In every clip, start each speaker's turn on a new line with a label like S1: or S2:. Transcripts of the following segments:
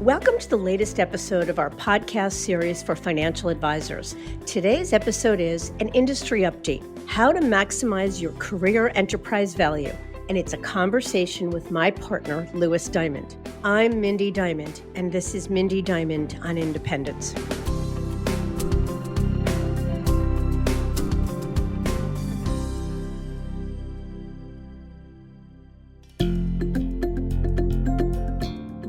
S1: Welcome to the latest episode of our podcast series for financial advisors. Today's episode is an industry update, how to maximize your career enterprise value. And it's a conversation with my partner, Louis Diamond. I'm Mindy Diamond, and this is Mindy Diamond on Independence.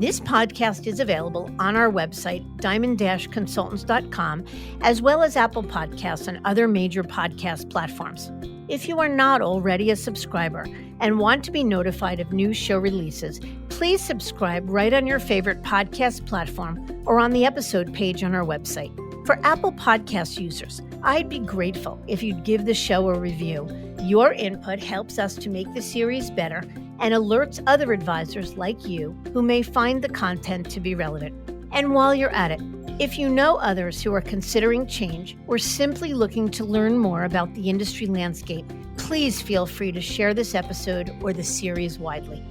S1: This podcast is available on our website, diamond-consultants.com, as well as Apple Podcasts and other major podcast platforms. If you are not already a subscriber and want to be notified of new show releases, please subscribe right on your favorite podcast platform or on the episode page on our website. For Apple Podcast users, I'd be grateful if you'd give the show a review. Your input helps us to make the series better and alerts other advisors like you who may find the content to be relevant. And while you're at it, if you know others who are considering change or simply looking to learn more about the industry landscape, please feel free to share this episode or the series widely.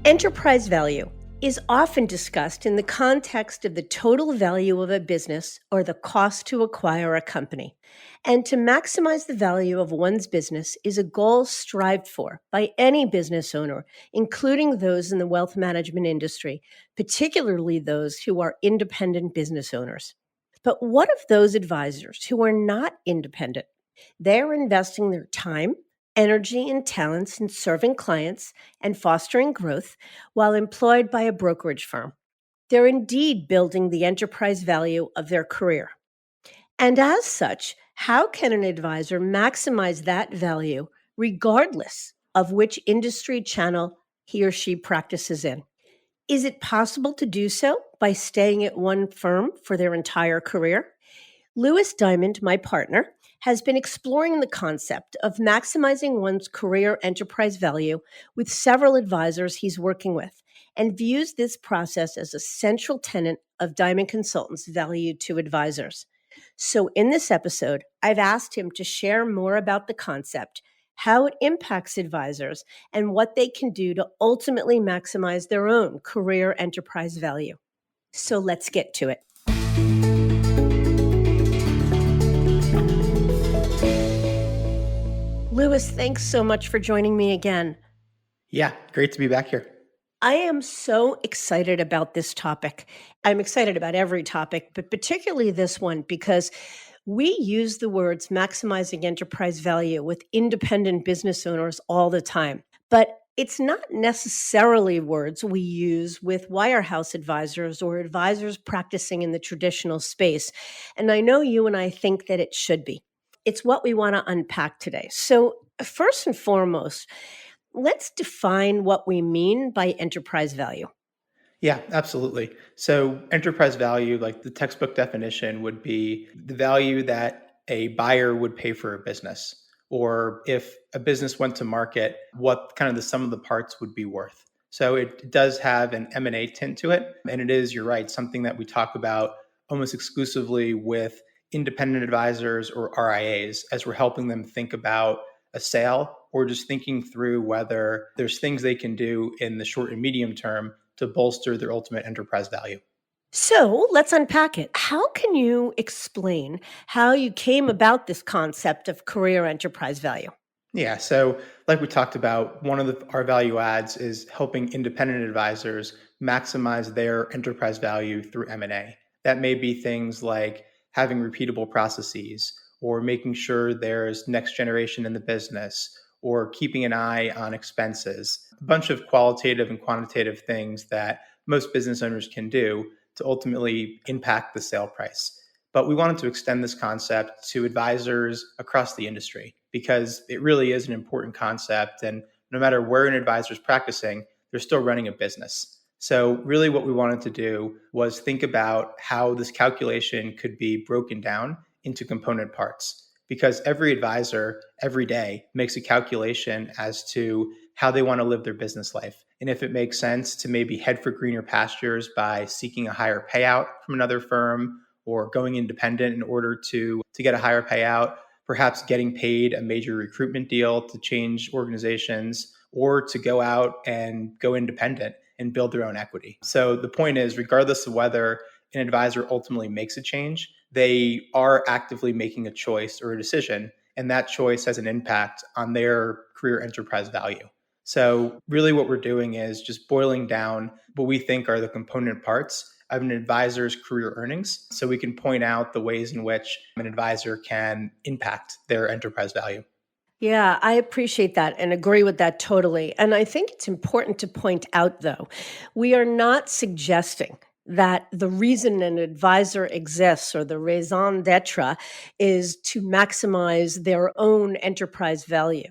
S1: Enterprise value is often discussed in the context of the total value of a business or the cost to acquire a company. And to maximize the value of one's business is a goal strived for by any business owner, including those in the wealth management industry, particularly those who are independent business owners. But what of those advisors who are not independent? They're investing their time, energy, and talents in serving clients and fostering growth while employed by a brokerage firm. They're indeed building the enterprise value of their career. And as such, how can an advisor maximize that value regardless of which industry channel he or she practices in? Is it possible to do so by staying at one firm for their entire career? Louis Diamond, my partner, has been exploring the concept of maximizing one's career enterprise value with several advisors he's working with and views this process as a central tenet of Diamond Consultants' value to advisors. So in this episode, I've asked him to share more about the concept, how it impacts advisors, and what they can do to ultimately maximize their own career enterprise value. So let's get to it. Louis, thanks so much for joining me again.
S2: Yeah, great to be back here.
S1: I am so excited about this topic. I'm excited about every topic, but particularly this one because we use the words maximizing enterprise value with independent business owners all the time. But it's not necessarily words we use with wirehouse advisors or advisors practicing in the traditional space. And I know you and I think that it should be. It's what we want to unpack today. So first and foremost, let's define what we mean by enterprise value.
S2: Yeah, absolutely. So enterprise value, like the textbook definition, would be the value that a buyer would pay for a business. Or if a business went to market, what kind of the sum of the parts would be worth. So it does have an M&A tint to it. And it is, you're right, something that we talk about almost exclusively with independent advisors or RIAs as we're helping them think about a sale or just thinking through whether there's things they can do in the short and medium term to bolster their ultimate enterprise value.
S1: So let's unpack it. How can you explain how you came about this concept of career enterprise value?
S2: Yeah, so like we talked about, one of our value adds is helping independent advisors maximize their enterprise value through M&A. That may be things like having repeatable processes or making sure there's next generation in the business or keeping an eye on expenses, a bunch of qualitative and quantitative things that most business owners can do to ultimately impact the sale price. But we wanted to extend this concept to advisors across the industry because it really is an important concept. And no matter where an advisor is practicing, they're still running a business. So really what we wanted to do was think about how this calculation could be broken down into component parts. Because every advisor every day makes a calculation as to how they want to live their business life. And if it makes sense to maybe head for greener pastures by seeking a higher payout from another firm or going independent in order to get a higher payout, perhaps getting paid a major recruitment deal to change organizations or to go out and go independent and build their own equity. So the point is, regardless of whether an advisor ultimately makes a change, they are actively making a choice or a decision, and that choice has an impact on their career enterprise value. So really what we're doing is just boiling down what we think are the component parts of an advisor's career earnings, so we can point out the ways in which an advisor can impact their enterprise value.
S1: Yeah, I appreciate that and agree with that totally. And I think it's important to point out, though, we are not suggesting that the reason an advisor exists or the raison d'etre is to maximize their own enterprise value.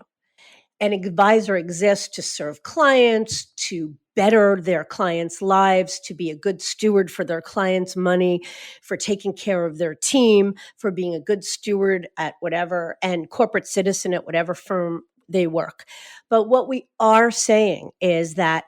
S1: An advisor exists to serve clients, to better their clients' lives, to be a good steward for their clients' money, for taking care of their team, for being a good steward at whatever and corporate citizen at whatever firm they work. But what we are saying is that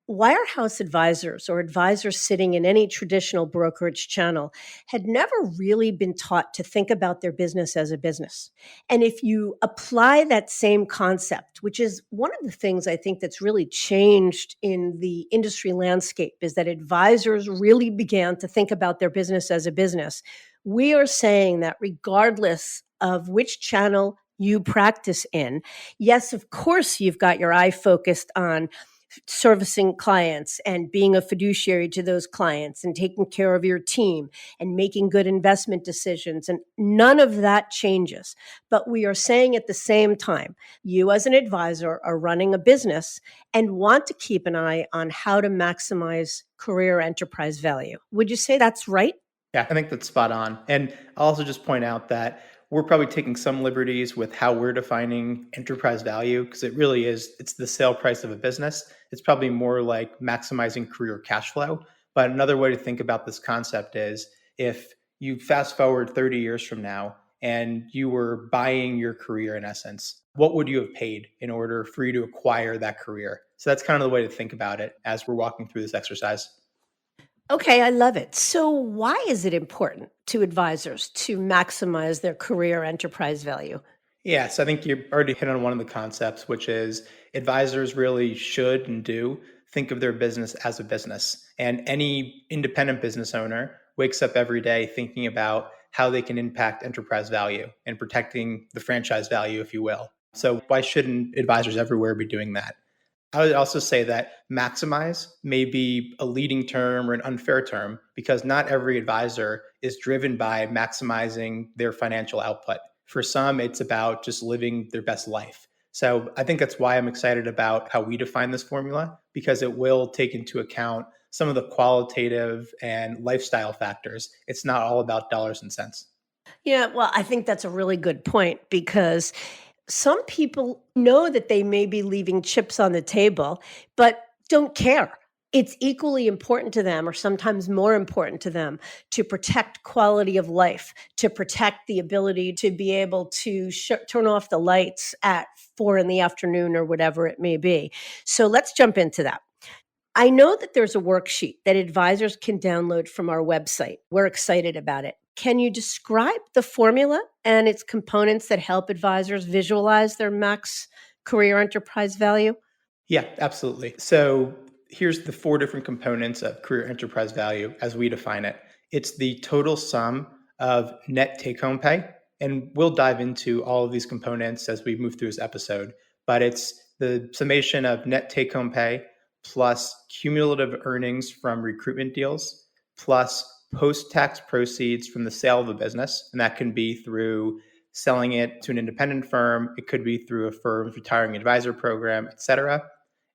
S1: wirehouse advisors or advisors sitting in any traditional brokerage channel had never really been taught to think about their business as a business. And if you apply that same concept, which is one of the things I think that's really changed in the industry landscape, is that advisors really began to think about their business as a business. We are saying that regardless of which channel you practice in, yes, of course, you've got your eye focused on servicing clients and being a fiduciary to those clients and taking care of your team and making good investment decisions. And none of that changes. But we are saying at the same time, you as an advisor are running a business and want to keep an eye on how to maximize career enterprise value. Would you say that's right?
S2: Yeah, I think that's spot on. And I'll also just point out that we're probably taking some liberties with how we're defining enterprise value, because it really is, it's the sale price of a business. It's probably more like maximizing career cash flow. But another way to think about this concept is, if you fast forward 30 years from now and you were buying your career in essence, what would you have paid in order for you to acquire that career? So that's kind of the way to think about it as we're walking through this exercise.
S1: Okay, I love it. So, why is it important to advisors to maximize their career enterprise value?
S2: Yes, I think you already hit on one of the concepts, which is advisors really should and do think of their business as a business. And any independent business owner wakes up every day thinking about how they can impact enterprise value and protecting the franchise value, if you will. So, why shouldn't advisors everywhere be doing that? I would also say that maximize may be a leading term or an unfair term, because not every advisor is driven by maximizing their financial output. For some, it's about just living their best life. So I think that's why I'm excited about how we define this formula, because it will take into account some of the qualitative and lifestyle factors. It's not all about dollars and cents.
S1: Yeah, well, I think that's a really good point because some people know that they may be leaving chips on the table, but don't care. It's equally important to them, or sometimes more important to them, to protect quality of life, to protect the ability to be able to turn off the lights at 4 in the afternoon or whatever it may be. So let's jump into that. I know that there's a worksheet that advisors can download from our website. We're excited about it. Can you describe the formula and its components that help advisors visualize their max career enterprise value?
S2: Yeah, absolutely. So here's the four different components of career enterprise value as we define it. It's the total sum of net take home pay. And we'll dive into all of these components as we move through this episode. But it's the summation of net take home pay plus cumulative earnings from recruitment deals plus post tax proceeds from the sale of a business. And that can be through selling it to an independent firm, it could be through a firm's retiring advisor program, et cetera.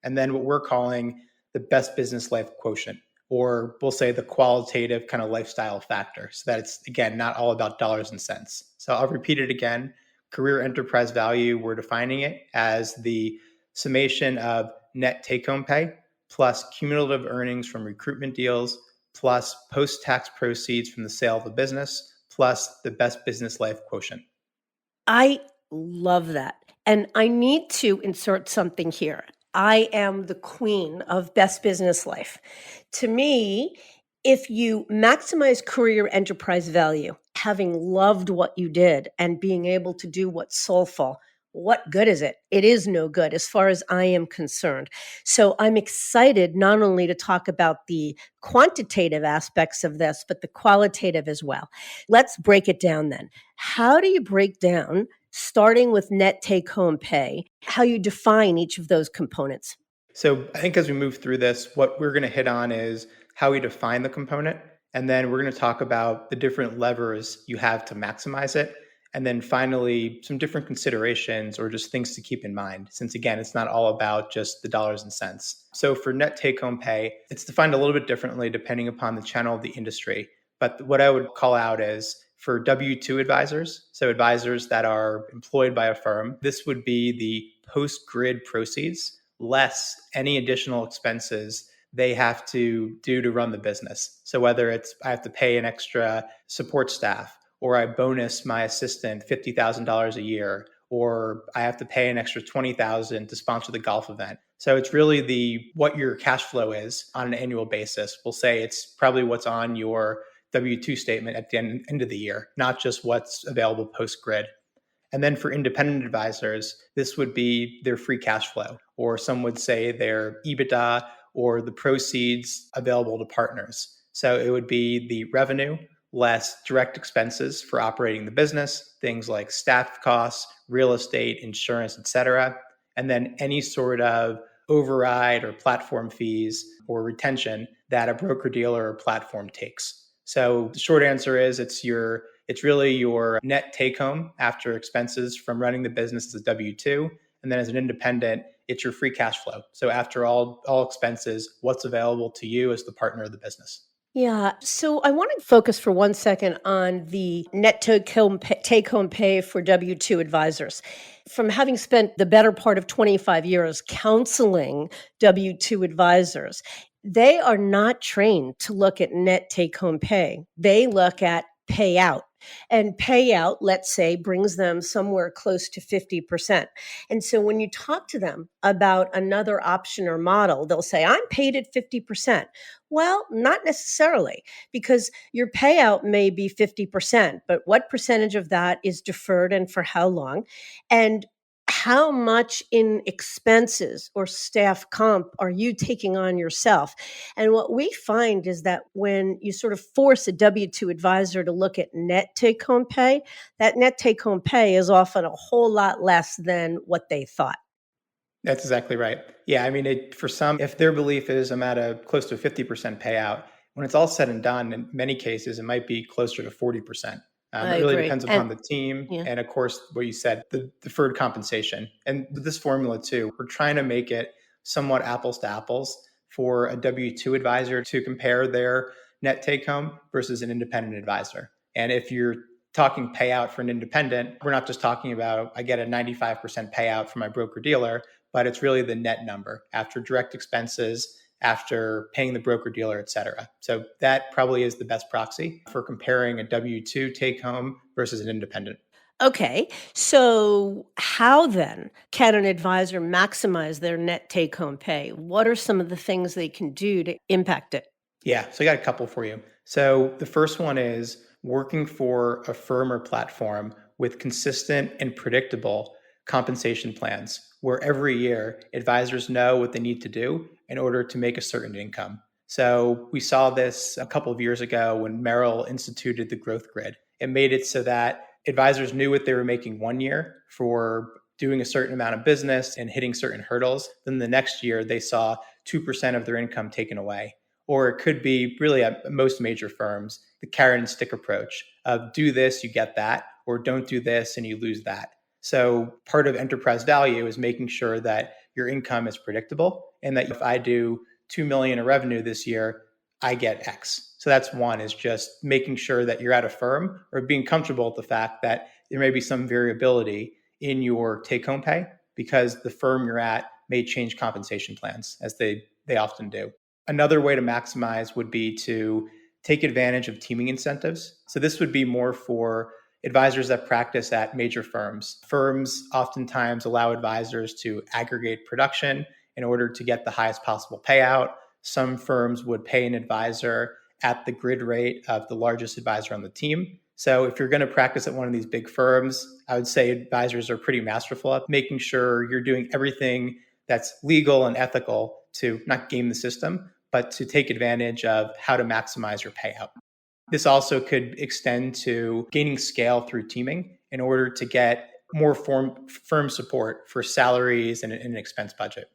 S2: And then what we're calling the best business life quotient, or we'll say the qualitative kind of lifestyle factor, so that it's, again, not all about dollars and cents. So I'll repeat it again. Career enterprise value, we're defining it as the summation of net take home pay plus cumulative earnings from recruitment deals plus post tax proceeds from the sale of a business plus the best business life quotient.
S1: I love that. And I need to insert something here. I am the queen of best business life. To me, if you maximize career enterprise value, having loved what you did and being able to do what's soulful, what good is it? It is no good as far as I am concerned. So I'm excited not only to talk about the quantitative aspects of this, but the qualitative as well. Let's break it down then. How do you break down, starting with net take home pay, how you define each of those components?
S2: So I think as we move through this, what we're going to hit on is how we define the component. And then we're going to talk about the different levers you have to maximize it. And then finally, some different considerations or just things to keep in mind, since again, it's not all about just the dollars and cents. So for net take home pay, it's defined a little bit differently depending upon the channel of the industry. But what I would call out is for W 2 advisors, so advisors that are employed by a firm, this would be the post grid proceeds less any additional expenses they have to do to run the business. So whether it's I have to pay an extra support staff, or I bonus my assistant $50,000 a year, or I have to pay an extra $20,000 to sponsor the golf event. So it's really the what your cash flow is on an annual basis. We'll say it's probably what's on your W-2 statement at the end of the year, not just what's available post grid. And then for independent advisors, this would be their free cash flow, or some would say their EBITDA or the proceeds available to partners. So it would be the revenue less direct expenses for operating the business, things like staff costs, real estate, insurance, et cetera. And then any sort of override or platform fees or retention that a broker dealer or platform takes. So the short answer is it's really your net take home after expenses from running the business as a W-2. And then as an independent, it's your free cash flow. So after all expenses, what's available to you as the partner of the business.
S1: Yeah. So I want to focus for 1 second on the net take home pay for W 2 advisors. From having spent the better part of 25 years counseling W 2 advisors, they are not trained to look at net take home pay. They look at payout. And payout, let's say, brings them somewhere close to 50%. And so when you talk to them about another option or model, they'll say, I'm paid at 50%. Well, not necessarily, because your payout may be 50%, but what percentage of that is deferred and for how long? And how much in expenses or staff comp are you taking on yourself? And what we find is that when you sort of force a W 2 advisor to look at net take home pay, that net take home pay is often a whole lot less than what they thought.
S2: That's exactly right. Yeah, I mean, for some, if their belief is I'm at a close to a 50% payout, when it's all said and done, in many cases, it might be closer to 40%.
S1: I
S2: It really
S1: agree.
S2: depends
S1: And
S2: upon the team.
S1: yeah.
S2: And of course, what you said, the deferred compensation. And with this formula too, we're trying to make it somewhat apples to apples for a W-2 advisor to compare their net take home versus an independent advisor. And if you're talking payout for an independent, we're not just talking about I get a 95% payout from my broker dealer, but it's really the net number after direct expenses, after paying the broker dealer, et cetera. So that probably is the best proxy for comparing a W-2 take home versus an independent.
S1: Okay. So, how then can an advisor maximize their net take home pay? What are some of the things they can do to impact it?
S2: Yeah, so I got a couple for you. So the first one is working for a firm or platform with consistent and predictable compensation plans, where every year advisors know what they need to do in order to make a certain income. So we saw this a couple of years ago when Merrill instituted the growth grid. It made it so that advisors knew what they were making one year for doing a certain amount of business and hitting certain hurdles. Then the next year they saw 2% of their income taken away. Or it could be really at most major firms, the carrot and stick approach of do this, you get that, or don't do this and you lose that. So part of enterprise value is making sure that your income is predictable and that if I do 2 million in revenue this year, I get X. So that's one is just making sure that you're at a firm or being comfortable with the fact that there may be some variability in your take home pay because the firm you're at may change compensation plans as they often do. Another way to maximize would be to take advantage of teaming incentives. So this would be more for advisors that practice at major firms. Firms oftentimes allow advisors to aggregate production in order to get the highest possible payout. Some firms would pay an advisor at the grid rate of the largest advisor on the team. So if you're going to practice at one of these big firms, I would say advisors are pretty masterful at making sure you're doing everything that's legal and ethical to not game the system, but to take advantage of how to maximize your payout. This also could extend to gaining scale through teaming in order to get more firm support for salaries and an expense budget.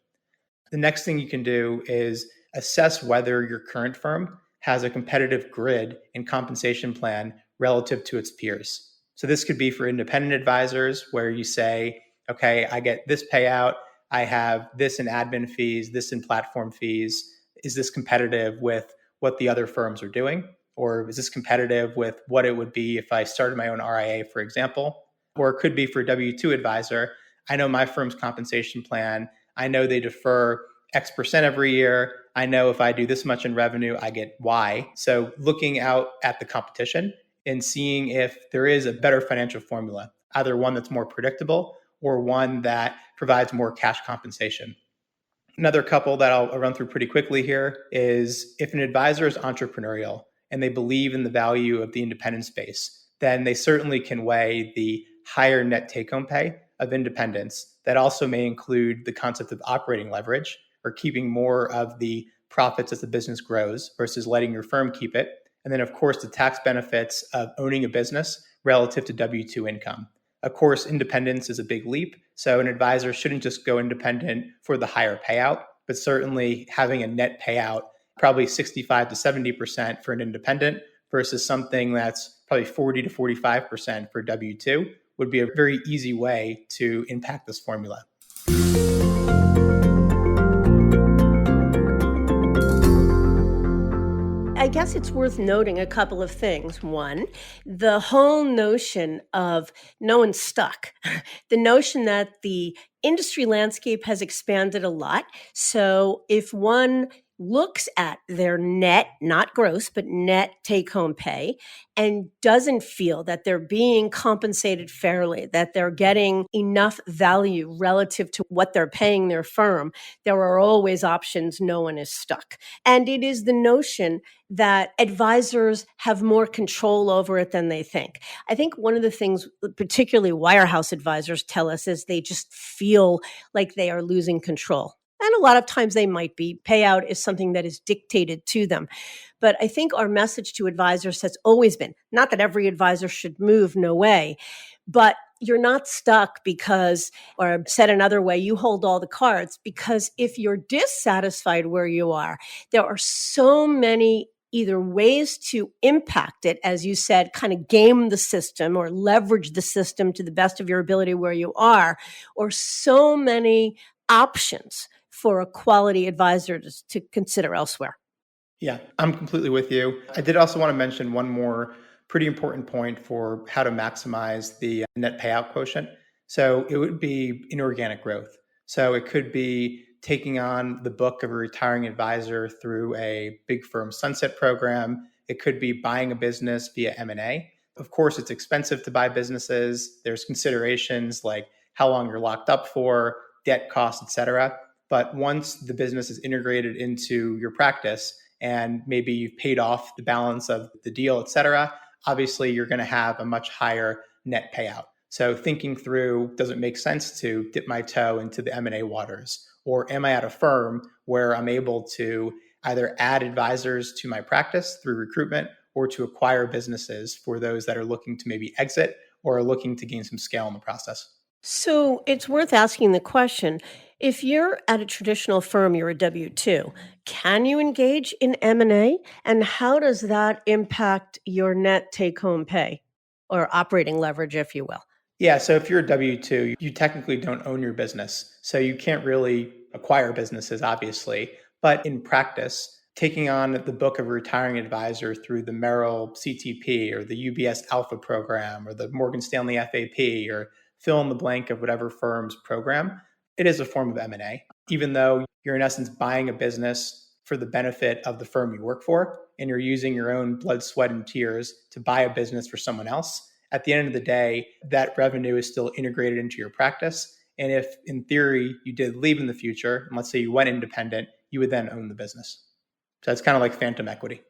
S2: The next thing you can do is assess whether your current firm has a competitive grid and compensation plan relative to its peers. So this could be for independent advisors where you say, okay, I get this payout, I have this in admin fees, this in platform fees. Is this competitive with what the other firms are doing? Or is this competitive with what it would be if I started my own RIA, for example? Or it could be for a W-2 advisor. I know my firm's compensation plan. I know they defer X% every year. I know if I do this much in revenue, I get Y. So looking out at the competition and seeing if there is a better financial formula, either one that's more predictable or one that provides more cash compensation. Another couple that I'll run through pretty quickly here is if an advisor is entrepreneurial and they believe in the value of the independent space, then they certainly can weigh the higher net take-home pay of independence. That also may include the concept of operating leverage or keeping more of the profits as the business grows versus letting your firm keep it. And then, of course, the tax benefits of owning a business relative to W-2 income. Of course, independence is a big leap. So an advisor shouldn't just go independent for the higher payout, but certainly having a net payout, probably 65 to 70% for an independent versus something that's probably 40 to 45% for W-2 would be a very easy way to impact this formula.
S1: I guess it's worth noting a couple of things. One, the whole notion of no one's stuck, the notion that the industry landscape has expanded a lot. So if one looks at their net, not gross, but net take home pay, and doesn't feel that they're being compensated fairly, that they're getting enough value relative to what they're paying their firm, there are always options. No one is stuck. And it is the notion that advisors have more control over it than they think. I think one of the things, particularly wirehouse advisors tell us, is they just feel like they are losing control. And a lot of times they might be. Payout is something that is dictated to them. But I think our message to advisors has always been, not that every advisor should move, no way, but you're not stuck because, or said another way, you hold all the cards, because if you're dissatisfied where you are, there are so many either ways to impact it, as you said, kind of game the system or leverage the system to the best of your ability where you are, or so many options for a quality advisor to consider elsewhere.
S2: Yeah, I'm completely with you. I did also want to mention one more pretty important point for how to maximize the net payout quotient. So it would be inorganic growth. So it could be taking on the book of a retiring advisor through a big firm sunset program. It could be buying a business via M&A. Of course, it's expensive to buy businesses. There's considerations like how long you're locked up for, debt costs, et cetera. But once the business is integrated into your practice and maybe you've paid off the balance of the deal, et cetera, obviously you're going to have a much higher net payout. So thinking through, does it make sense to dip my toe into the M&A waters? Or am I at a firm where I'm able to either add advisors to my practice through recruitment or to acquire businesses for those that are looking to maybe exit or are looking to gain some scale in the process?
S1: So it's worth asking the question, if you're at a traditional firm, you're a W-2, can you engage in M&A? And how does that impact your net take-home pay or operating leverage, if you will?
S2: Yeah, so if you're a W-2, you technically don't own your business. So you can't really acquire businesses, obviously. But in practice, taking on the book of a retiring advisor through the Merrill CTP or the UBS Alpha program or the Morgan Stanley FAP or fill in the blank of whatever firm's program, it is a form of M&A. Even though you're in essence buying a business for the benefit of the firm you work for, and you're using your own blood, sweat, and tears to buy a business for someone else, at the end of the day, that revenue is still integrated into your practice. And if in theory you did leave in the future, and let's say you went independent, you would then own the business. So it's kind of like phantom equity.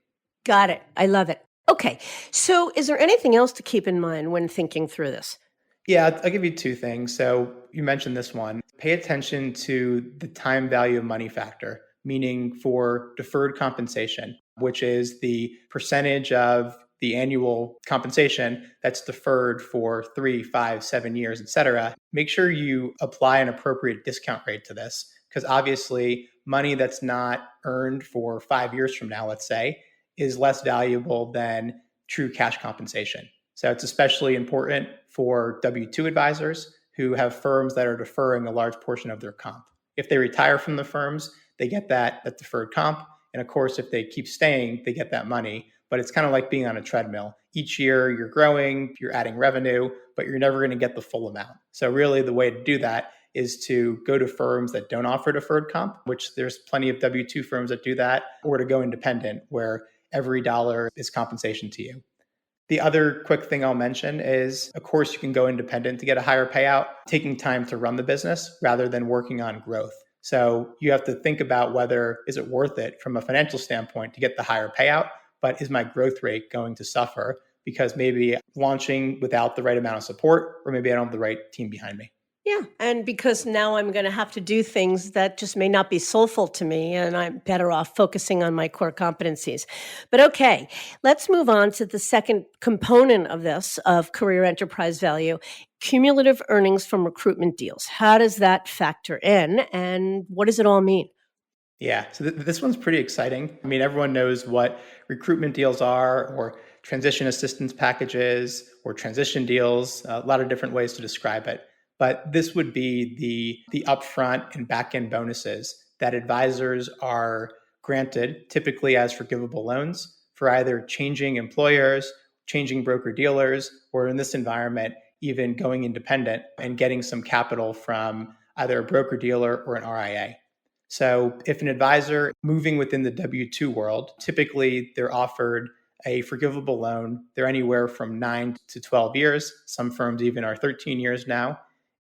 S1: Got it. I love it. Okay. Okay. So, is there anything else to keep in mind when thinking through this?
S2: Yeah, I'll give you two things. So you mentioned this one. Pay attention to the time value of money factor, meaning for deferred compensation, which is the percentage of the annual compensation that's deferred for 3, 5, 7 years, et cetera. Make sure you apply an appropriate discount rate to this, because obviously money that's not earned for 5 years from now, let's say, is less valuable than true cash compensation. So it's especially important for W 2 advisors who have firms that are deferring a large portion of their comp. If they retire from the firms, they get that deferred comp. And of course, if they keep staying, they get that money. But it's kind of like being on a treadmill. Each year you're growing, you're adding revenue, but you're never going to get the full amount. So, really, the way to do that is to go to firms that don't offer deferred comp, which there's plenty of W 2 firms that do that, or to go independent, where every dollar is compensation to you. The other quick thing I'll mention is, of course, you can go independent to get a higher payout, taking time to run the business rather than working on growth. So you have to think about whether is it worth it from a financial standpoint to get the higher payout, but is my growth rate going to suffer because maybe launching without the right amount of support, or maybe I don't have the right team behind me.
S1: Yeah. And because now I'm going to have to do things that just may not be soulful to me, and I'm better off focusing on my core competencies. But okay, let's move on to the second component of this, of career enterprise value, cumulative earnings from recruitment deals. How does that factor in, and what does it all mean?
S2: Yeah, so this one's pretty exciting. I mean, everyone knows what recruitment deals are, or transition assistance packages, or transition deals, a lot of different ways to describe it. But this would be the upfront and back end bonuses that advisors are granted, typically as forgivable loans, for either changing employers, changing broker dealers, or in this environment, even going independent and getting some capital from either a broker dealer or an RIA. So, if an advisor moving within the W 2 world, typically they're offered a forgivable loan. They're anywhere from 9 to 12 years. Some firms even are 13 years now.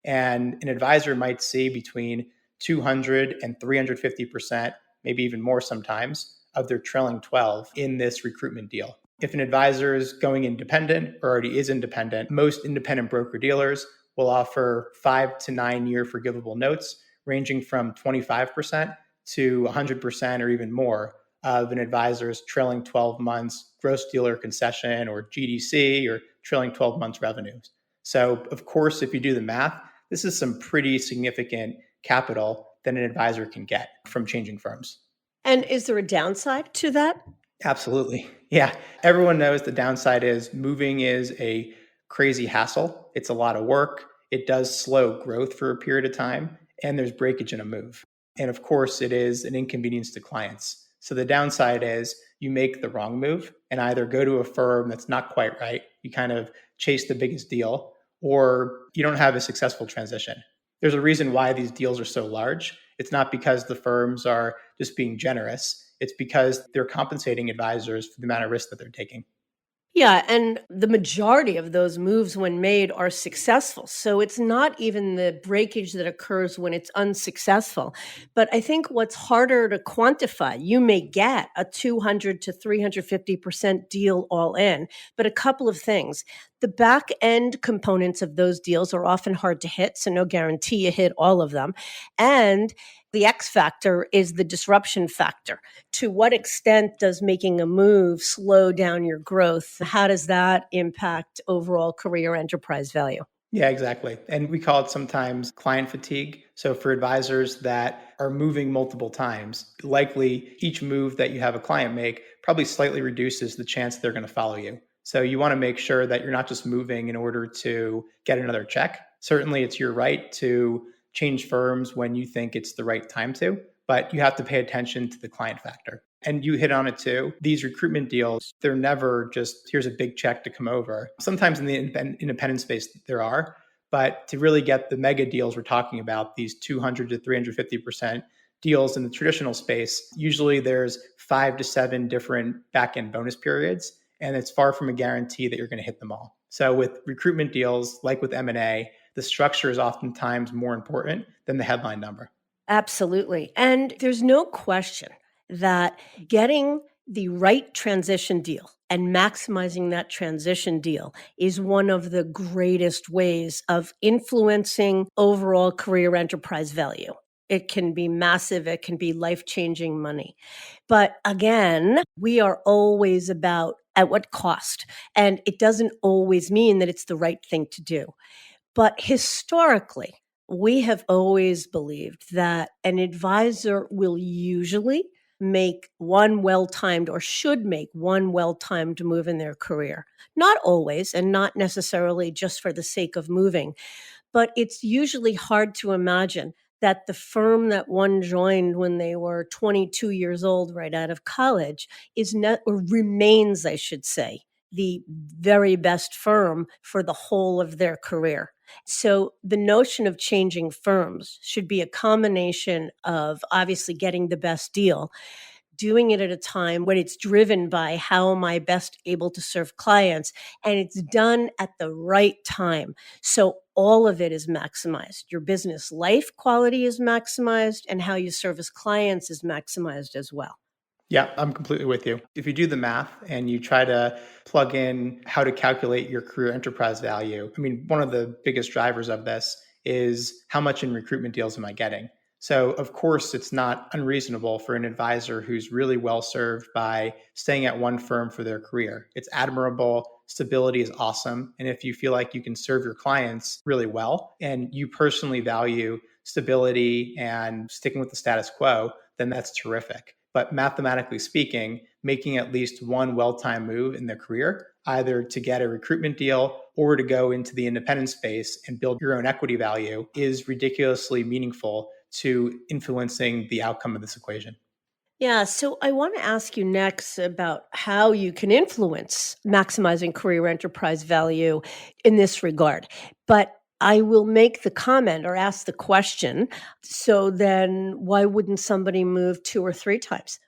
S2: And an advisor might see between 200 and 350%, maybe even more sometimes, of their trailing 12 in this recruitment deal. If an advisor is going independent or already is independent, most independent broker dealers will offer 5 to 9 year forgivable notes ranging from 25% to 100% or even more of an advisor's trailing 12 months gross dealer concession, or GDC, or trailing 12 months revenues. So, of course, if you do the math, this is some pretty significant capital that an advisor can get from changing firms.
S1: And is there a downside to that?
S2: Absolutely. Yeah. Everyone knows the downside is moving is a crazy hassle. It's a lot of work. It does slow growth for a period of time, and there's breakage in a move. And of course, it is an inconvenience to clients. So the downside is you make the wrong move and either go to a firm that's not quite right, you kind of chase the biggest deal, or you don't have a successful transition. There's a reason why these deals are so large. It's not because the firms are just being generous. It's because they're compensating advisors for the amount of risk that they're taking.
S1: Yeah, and the majority of those moves, when made, are successful. So it's not even the breakage that occurs when it's unsuccessful. But I think what's harder to quantify, you may get a 200 to 350% deal all in, but a couple of things. The back end components of those deals are often hard to hit, so no guarantee you hit all of them. And the X factor is the disruption factor. To what extent does making a move slow down your growth? How does that impact overall career enterprise value?
S2: Yeah, exactly. And we call it sometimes client fatigue. So for advisors that are moving multiple times, likely each move that you have a client make probably slightly reduces the chance they're going to follow you. So you want to make sure that you're not just moving in order to get another check. Certainly it's your right to change firms when you think it's the right time to, but you have to pay attention to the client factor. And you hit on it too. These recruitment deals, they're never just here's a big check to come over. Sometimes in the independent space, there are, but to really get the mega deals we're talking about, these 200 to 350% deals in the traditional space, usually there's 5 to 7 different back end bonus periods, and it's far from a guarantee that you're going to hit them all. So with recruitment deals, like with M&A, the structure is oftentimes more important than the headline number.
S1: Absolutely. And there's no question that getting The right transition deal and maximizing that transition deal is one of the greatest ways of influencing overall career enterprise value. It can be massive, it can be life-changing money. But again, we are always about at what cost? And it doesn't always mean that it's the right thing to do. But historically, we have always believed that an advisor will usually make one well timed or should make one well timed move in their career. Not always, and not necessarily just for the sake of moving, but it's usually hard to imagine that the firm that one joined when they were 22 years old right out of college is not, or remains, I should say, the very best firm for the whole of their career. So the notion of changing firms should be a combination of obviously getting the best deal, doing it at a time when it's driven by how am I best able to serve clients, and it's done at the right time. So all of it is maximized. Your business life quality is maximized, and how you service clients is maximized as well.
S2: Yeah, I'm completely with you. If you do the math and you try to plug in how to calculate your career enterprise value, I mean, one of the biggest drivers of this is how much in recruitment deals am I getting? So, of course, it's not unreasonable for an advisor who's really well served by staying at one firm for their career. It's admirable. Stability is awesome. And if you feel like you can serve your clients really well and you personally value stability and sticking with the status quo, then that's terrific. But mathematically speaking, making at least one well timed move in their career, either to get a recruitment deal or to go into the independent space and build your own equity value, is ridiculously meaningful to influencing the outcome of this equation.
S1: Yeah, so I want to ask you next about how you can influence maximizing career enterprise value in this regard. But I will make the comment or ask the question. So then, why wouldn't somebody move two or three times?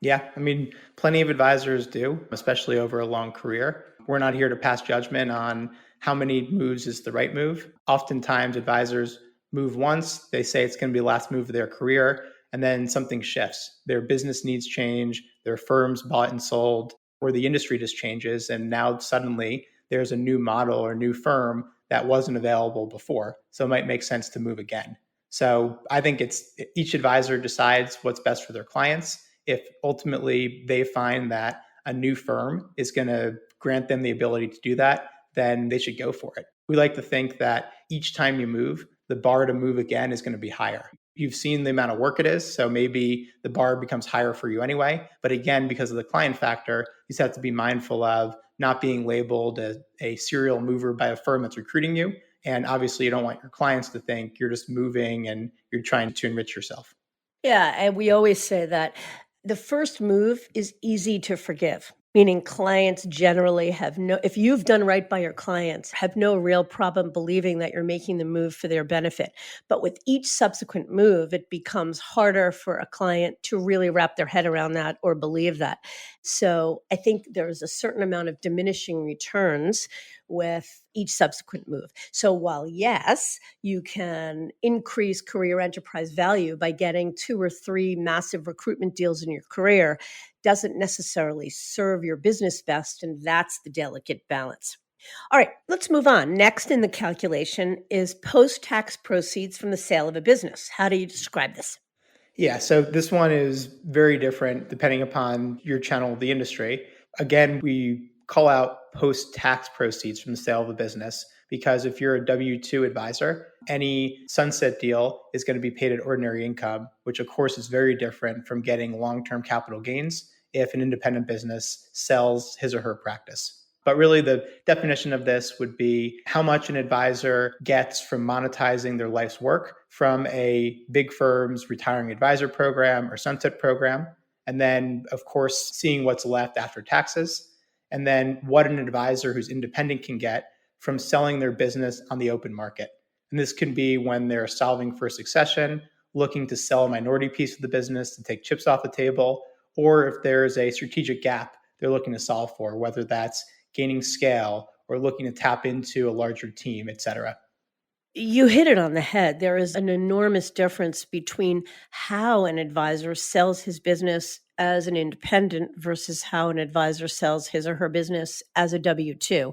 S2: Yeah, I mean, plenty of advisors do, especially over a long career. We're not here to pass judgment on how many moves is the right move. Oftentimes, advisors move once, they say it's going to be the last move of their career, and then something shifts. Their business needs change, their firm's bought and sold, or the industry just changes. And now suddenly there's a new model or new firm that wasn't available before. So it might make sense to move again. So I think it's each advisor decides what's best for their clients. If ultimately they find that a new firm is going to grant them the ability to do that, then they should go for it. We like to think that each time you move, the bar to move again is going to be higher. You've seen the amount of work it is, so maybe the bar becomes higher for you anyway. But again, because of the client factor, you just have to be mindful of not being labeled as a serial mover by a firm that's recruiting you. And obviously, you don't want your clients to think you're just moving and you're trying to enrich yourself.
S1: Yeah, and we always say that the first move is easy to forgive, meaning clients generally have no, if you've done right by your clients, have no real problem believing that you're making the move for their benefit. But with each subsequent move, it becomes harder for a client to really wrap their head around that or believe that. So I think there's a certain amount of diminishing returns with each subsequent move. So while yes, you can increase career enterprise value by getting two or three massive recruitment deals in your career, doesn't necessarily serve your business best. And that's the delicate balance. All right, let's move on. Next in the calculation is post tax proceeds from the sale of a business. How do you describe this?
S2: Yeah, so this one is very different depending upon your channel of the industry. Again, we call out post tax proceeds from the sale of a business because if you're a W 2 advisor, any sunset deal is going to be paid at ordinary income, which of course is very different from getting long term capital gains if an independent business sells his or her practice. But really, the definition of this would be how much an advisor gets from monetizing their life's work from a big firm's retiring advisor program or sunset program. And then, of course, seeing what's left after taxes. And then what an advisor who's independent can get from selling their business on the open market. And this can be when they're solving for succession, looking to sell a minority piece of the business to take chips off the table, or if there's a strategic gap they're looking to solve for, whether that's gaining scale or looking to tap into a larger team, et cetera.
S1: You hit it on the head. There is an enormous difference between how an advisor sells his business as an independent versus how an advisor sells his or her business as a W 2.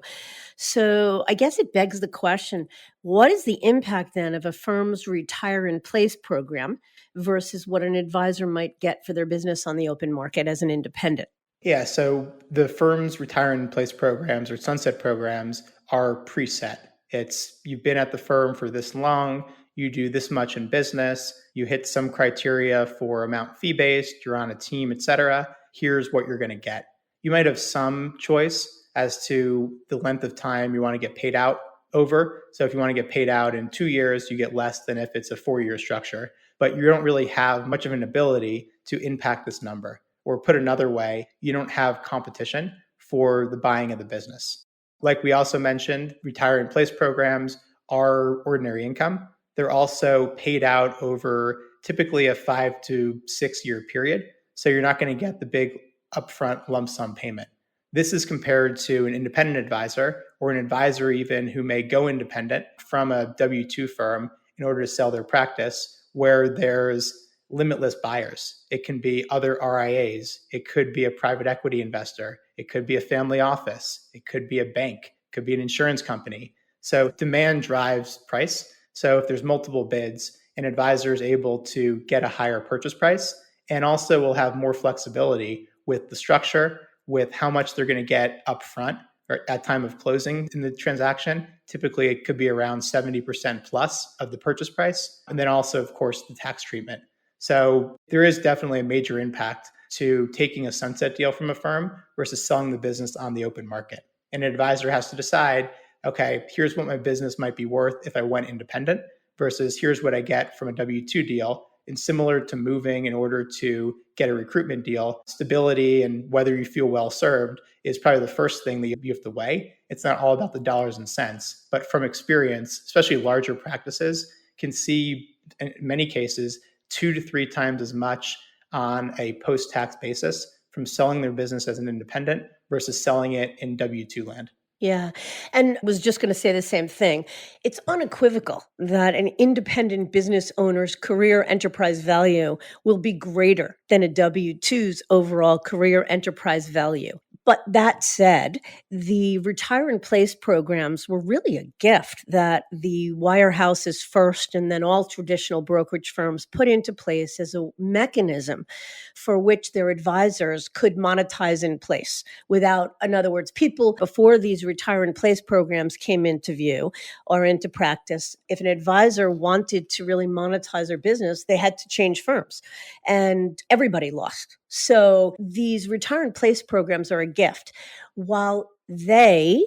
S1: So I guess it begs the question, what is the impact then of a firm's retire in place program versus what an advisor might get for their business on the open market as an independent?
S2: Yeah, so the firm's retire in place programs or sunset programs are preset. It's you've been at the firm for this long, you do this much in business, you hit some criteria for amount fee based, you're on a team, et cetera. Here's what you're going to get. You might have some choice as to the length of time you want to get paid out over. So if you want to get paid out in 2 years, you get less than if it's a 4 year structure. But you don't really have much of an ability to impact this number. Or put another way, you don't have competition for the buying of the business. Like we also mentioned, retire in place programs are ordinary income. They're also paid out over typically a 5 to 6 year period. So you're not going to get the big upfront lump sum payment. This is compared to an independent advisor or an advisor even who may go independent from a W 2 firm in order to sell their practice, where there's limitless buyers. It can be other RIAs. It could be a private equity investor. It could be a family office. It could be a bank. It could be an insurance company. So demand drives price. So if there's multiple bids, an advisor is able to get a higher purchase price and also will have more flexibility with the structure, with how much they're going to get upfront or at time of closing in the transaction. Typically, it could be around 70% plus of the purchase price. And then also, of course, the tax treatment. So there is definitely a major impact to taking a sunset deal from a firm versus selling the business on the open market. And an advisor has to decide, okay, here's what my business might be worth if I went independent versus here's what I get from a W-2 deal. And similar to moving in order to get a recruitment deal, stability and whether you feel well served is probably the first thing that you have to weigh. It's not all about the dollars and cents, but from experience, especially larger practices can see in many cases 2 to 3 times as much on a post-tax basis from selling their business as an independent versus selling it in W-2 land.
S1: Yeah. And was just going to say the same thing. It's unequivocal that an independent business owner's career enterprise value will be greater than a W 2's overall career enterprise value. But that said, the retire in place programs were really a gift that the wirehouses first and then all traditional brokerage firms put into place as a mechanism for which their advisors could monetize in place without, in other words, people before these retire in place programs came into view or into practice, if an advisor wanted to really monetize their business, they had to change firms and everybody lost. So these retire in place programs are a gift. While they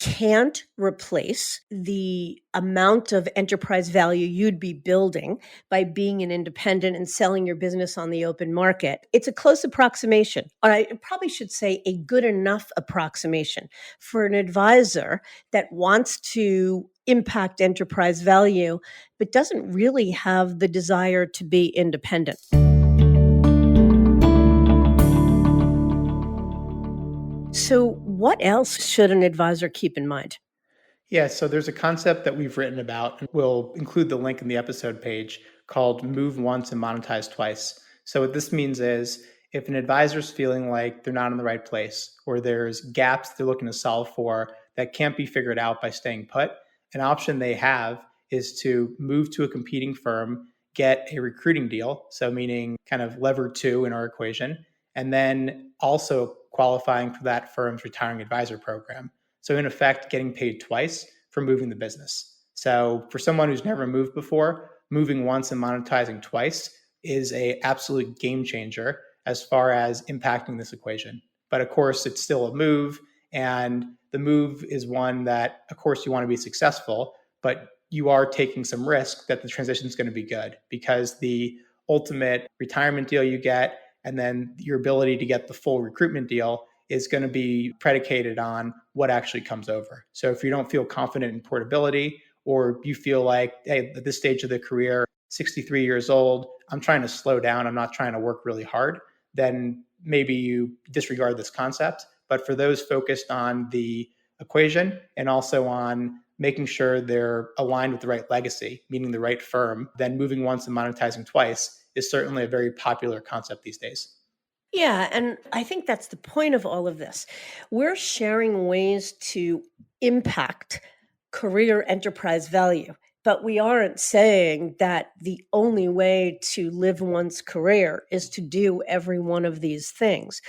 S1: can't replace the amount of enterprise value you'd be building by being an independent and selling your business on the open market. It's a close approximation, or I probably should say a good enough approximation for an advisor that wants to impact enterprise value, but doesn't really have the desire to be independent. So, what else should an advisor keep in mind?
S2: Yeah, so there's a concept that we've written about, and we'll include the link in the episode page called move once and monetize twice. So what this means is if an advisor's feeling like they're not in the right place or there's gaps they're looking to solve for that can't be figured out by staying put, an option they have is to move to a competing firm, get a recruiting deal, so meaning kind of lever two in our equation, and then also qualifying for that firm's retiring advisor program. So in effect, getting paid twice for moving the business. So for someone who's never moved before, moving once and monetizing twice is a absolute game changer as far as impacting this equation. But of course, it's still a move, and the move is one that, of course, you want to be successful, but you are taking some risk that the transition is going to be good because the ultimate retirement deal you get and then your ability to get the full recruitment deal is going to be predicated on what actually comes over. So if you don't feel confident in portability, or you feel like, hey, at this stage of the career, 63 years old, I'm trying to slow down, I'm not trying to work really hard, then maybe you disregard this concept. But for those focused on the equation and also on making sure they're aligned with the right legacy, meaning the right firm, then moving once and monetizing twice is certainly a very popular concept these days.
S1: Yeah, and I think that's the point of all of this. We're sharing ways to impact career enterprise value, but we aren't saying that the only way to live one's career is to do every one of these things.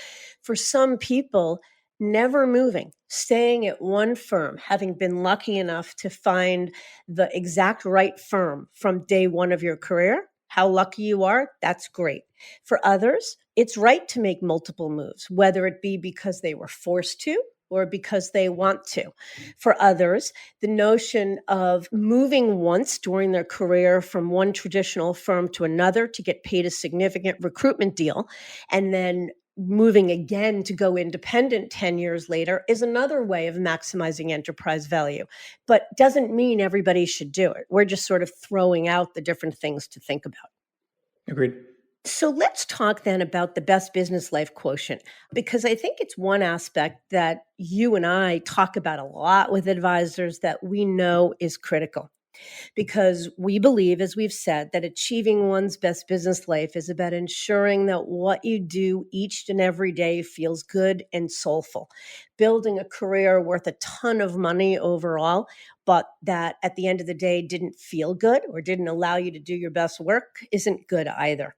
S1: For some people, never moving, staying at one firm, having been lucky enough to find the exact right firm from day one of your career, how lucky you are, that's great. For others, it's right to make multiple moves, whether it be because they were forced to or because they want to. For others, the notion of moving once during their career from one traditional firm to another to get paid a significant recruitment deal and then moving again to go independent 10 years later is another way of maximizing enterprise value, but doesn't mean everybody should do it. We're just sort of throwing out the different things to think about.
S2: Agreed.
S1: So let's talk then about the best business life quotient, because I think it's one aspect that you and I talk about a lot with advisors that we know is critical. Because we believe, as we've said, that achieving one's best business life is about ensuring that what you do each and every day feels good and soulful. Building a career worth a ton of money overall, but that at the end of the day didn't feel good or didn't allow you to do your best work isn't good either.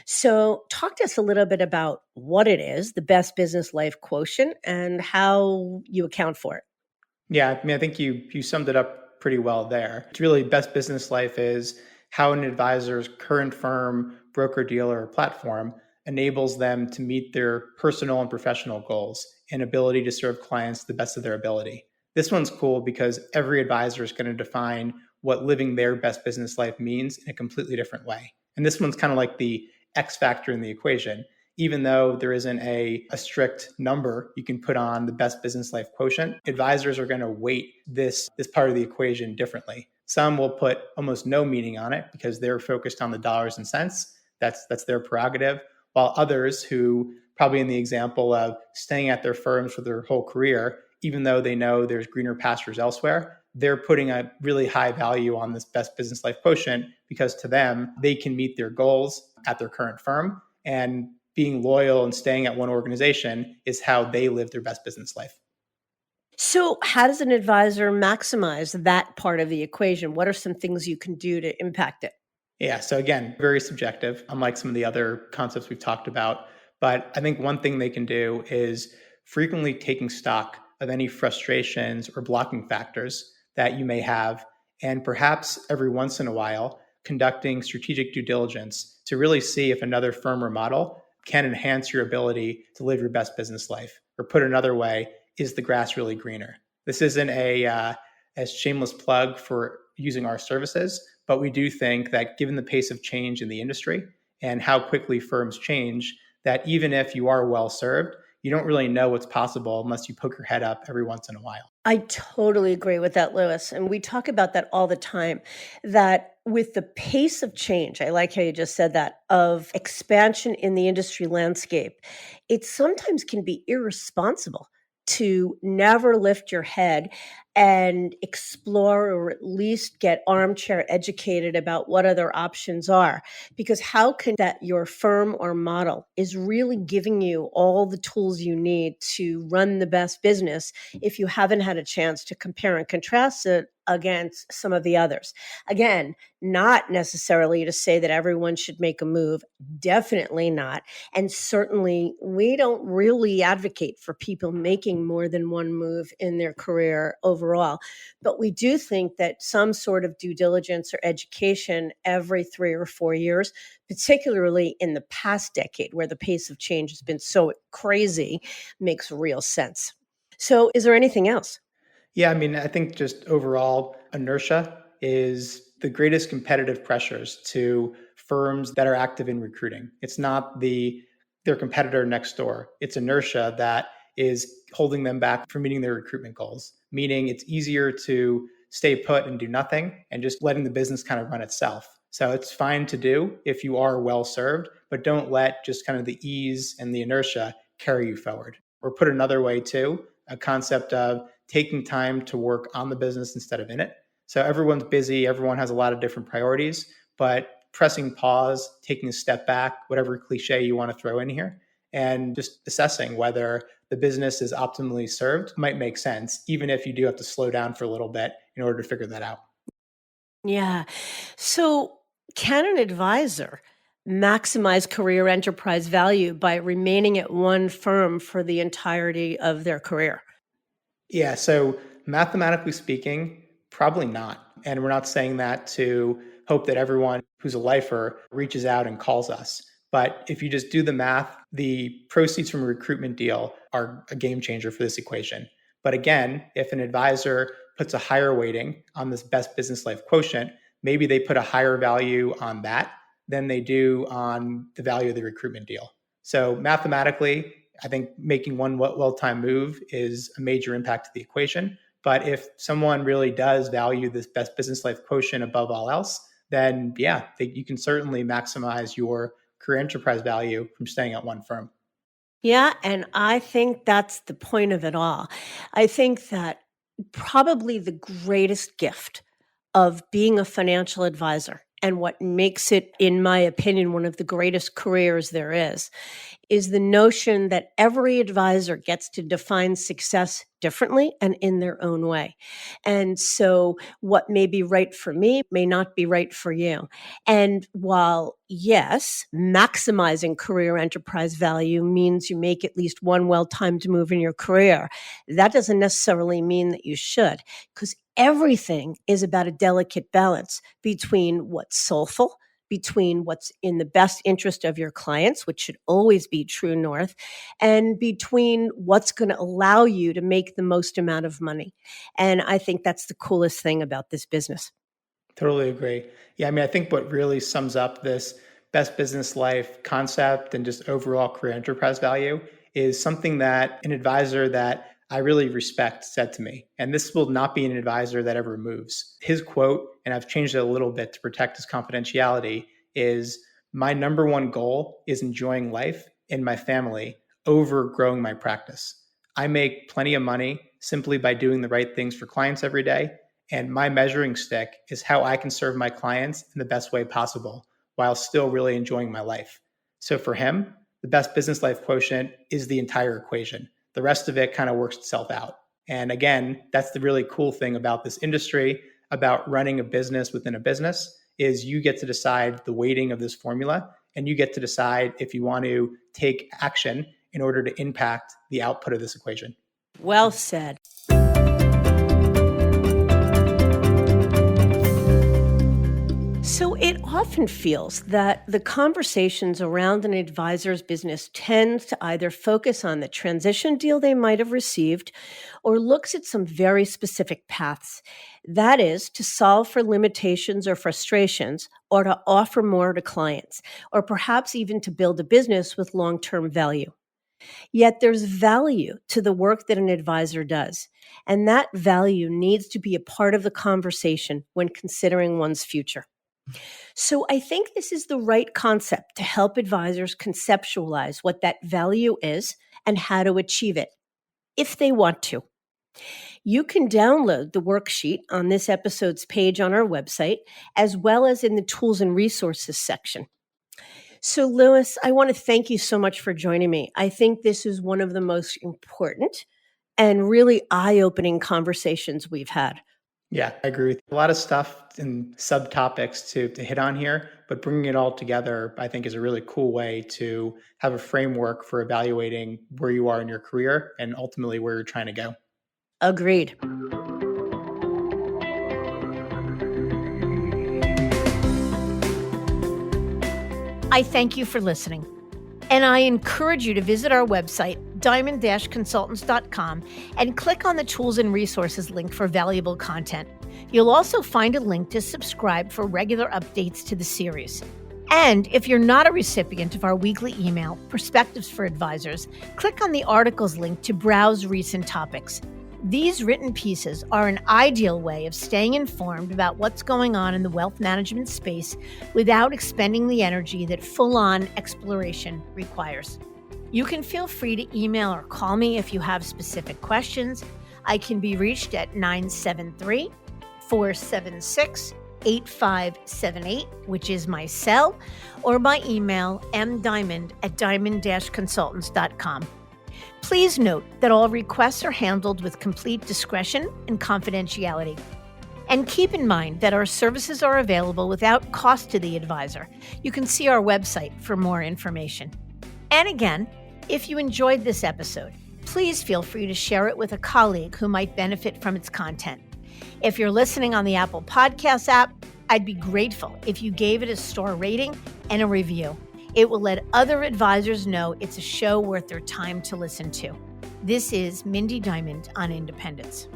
S1: So, talk to us a little bit about what it is, the best business life quotient, and how you account for it.
S2: Yeah, I mean, I think you summed it up pretty well there. It's really best business life is how an advisor's current firm, broker dealer, or platform enables them to meet their personal and professional goals and ability to serve clients to the best of their ability. This one's cool because every advisor is going to define what living their best business life means in a completely different way. And this one's kind of like the X factor in the equation. Even though there isn't a strict number you can put on the best business life quotient, advisors are going to weight this part of the equation differently. Some will put almost no meaning on it because they're focused on the dollars and cents. That's their prerogative. While others who probably in the example of staying at their firms for their whole career, even though they know there's greener pastures elsewhere, they're putting a really high value on this best business life quotient because to them, they can meet their goals at their current firm. And being loyal and staying at one organization is how they live their best business life.
S1: So, how does an advisor maximize that part of the equation? What are some things you can do to impact it?
S2: Yeah. So again, very subjective, unlike some of the other concepts we've talked about. But I think one thing they can do is frequently taking stock of any frustrations or blocking factors that you may have, and perhaps every once in a while conducting strategic due diligence to really see if another firm or model can enhance your ability to live your best business life. Or put another way, is the grass really greener? This isn't a shameless plug for using our services, but we do think that given the pace of change in the industry and how quickly firms change, that even if you are well served, you don't really know what's possible unless you poke your head up every once in a while.
S1: I totally agree with that, Lewis. And we talk about that all the time, that with the pace of change, I like how you just said that, of expansion in the industry landscape, it sometimes can be irresponsible to never lift your head and explore or at least get armchair educated about what other options are. Because how can that your firm or model is really giving you all the tools you need to run the best business if you haven't had a chance to compare and contrast it against some of the others? Again, not necessarily to say that everyone should make a move, definitely not. And certainly, we don't really advocate for people making more than one move in their career overall. But we do think that some sort of due diligence or education every 3 or 4 years, particularly in the past decade where the pace of change has been so crazy, makes real sense. So, is there anything else?
S2: Yeah, I mean, I think just overall, inertia is the greatest competitive pressures to firms that are active in recruiting. It's not their competitor next door. It's inertia that is holding them back from meeting their recruitment goals. Meaning it's easier to stay put and do nothing and just letting the business kind of run itself. So it's fine to do if you are well served, but don't let just kind of the ease and the inertia carry you forward. Or put another way too, a concept of taking time to work on the business instead of in it. So everyone's busy, everyone has a lot of different priorities, but pressing pause, taking a step back, whatever cliche you want to throw in here, and just assessing whether the business is optimally served might make sense, even if you do have to slow down for a little bit in order to figure that out.
S1: Yeah. So, can an advisor maximize career enterprise value by remaining at one firm for the entirety of their career?
S2: Yeah, so mathematically speaking, probably not. And we're not saying that to hope that everyone who's a lifer reaches out and calls us. But if you just do the math, the proceeds from a recruitment deal are a game changer for this equation. But again, if an advisor puts a higher weighting on this best business life quotient, maybe they put a higher value on that than they do on the value of the recruitment deal. So mathematically, I think making one well-timed move is a major impact to the equation. But if someone really does value this best business life quotient above all else, then yeah, you can certainly maximize your career enterprise value from staying at one firm.
S1: Yeah, and I think that's the point of it all. I think that probably the greatest gift of being a financial advisor and what makes it, in my opinion, one of the greatest careers there is the notion that every advisor gets to define success differently and in their own way. And so what may be right for me may not be right for you. And while, yes, maximizing career enterprise value means you make at least one well-timed move in your career, that doesn't necessarily mean that you should, because everything is about a delicate balance between what's soulful, between what's in the best interest of your clients, which should always be true north, and between what's going to allow you to make the most amount of money. And I think that's the coolest thing about this business.
S2: Totally agree. Yeah, I mean, I think what really sums up this best business life concept and just overall career enterprise value is something that an advisor that I really respect said to me. And this will not be an advisor that ever moves. His quote, and I've changed it a little bit to protect his confidentiality, is my number one goal is enjoying life and my family over growing my practice. I make plenty of money simply by doing the right things for clients every day. And my measuring stick is how I can serve my clients in the best way possible while still really enjoying my life. So for him, the best business life quotient is the entire equation. The rest of it kind of works itself out. And again, that's the really cool thing about this industry, about running a business within a business, is you get to decide the weighting of this formula, and you get to decide if you want to take action in order to impact the output of this equation.
S1: Well said. So it often feels that the conversations around an advisor's business tend to either focus on the transition deal they might have received or looks at some very specific paths. That is, to solve for limitations or frustrations, or to offer more to clients, or perhaps even to build a business with long-term value. Yet there's value to the work that an advisor does, and that value needs to be a part of the conversation when considering one's future. So I think this is the right concept to help advisors conceptualize what that value is and how to achieve it, if they want to. You can download the worksheet on this episode's page on our website, as well as in the tools and resources section. So, Louis, I want to thank you so much for joining me. I think this is one of the most important and really eye-opening conversations we've had.
S2: Yeah, I agree with you. A lot of stuff and subtopics to hit on here, but bringing it all together, I think, is a really cool way to have a framework for evaluating where you are in your career and ultimately where you're trying to go.
S1: Agreed. I thank you for listening. And I encourage you to visit our website, diamond-consultants.com, and click on the tools and resources link for valuable content. You'll also find a link to subscribe for regular updates to the series. And if you're not a recipient of our weekly email, Perspectives for Advisors, click on the articles link to browse recent topics. These written pieces are an ideal way of staying informed about what's going on in the wealth management space without expending the energy that full-on exploration requires. You can feel free to email or call me if you have specific questions. I can be reached at 973-476-8578, which is my cell, or by email mdiamond@diamond-consultants.com. Please note that all requests are handled with complete discretion and confidentiality. And keep in mind that our services are available without cost to the advisor. You can see our website for more information. And again, if you enjoyed this episode, please feel free to share it with a colleague who might benefit from its content. If you're listening on the Apple Podcasts app, I'd be grateful if you gave it a star rating and a review. It will let other advisors know it's a show worth their time to listen to. This is Mindy Diamond on Independence.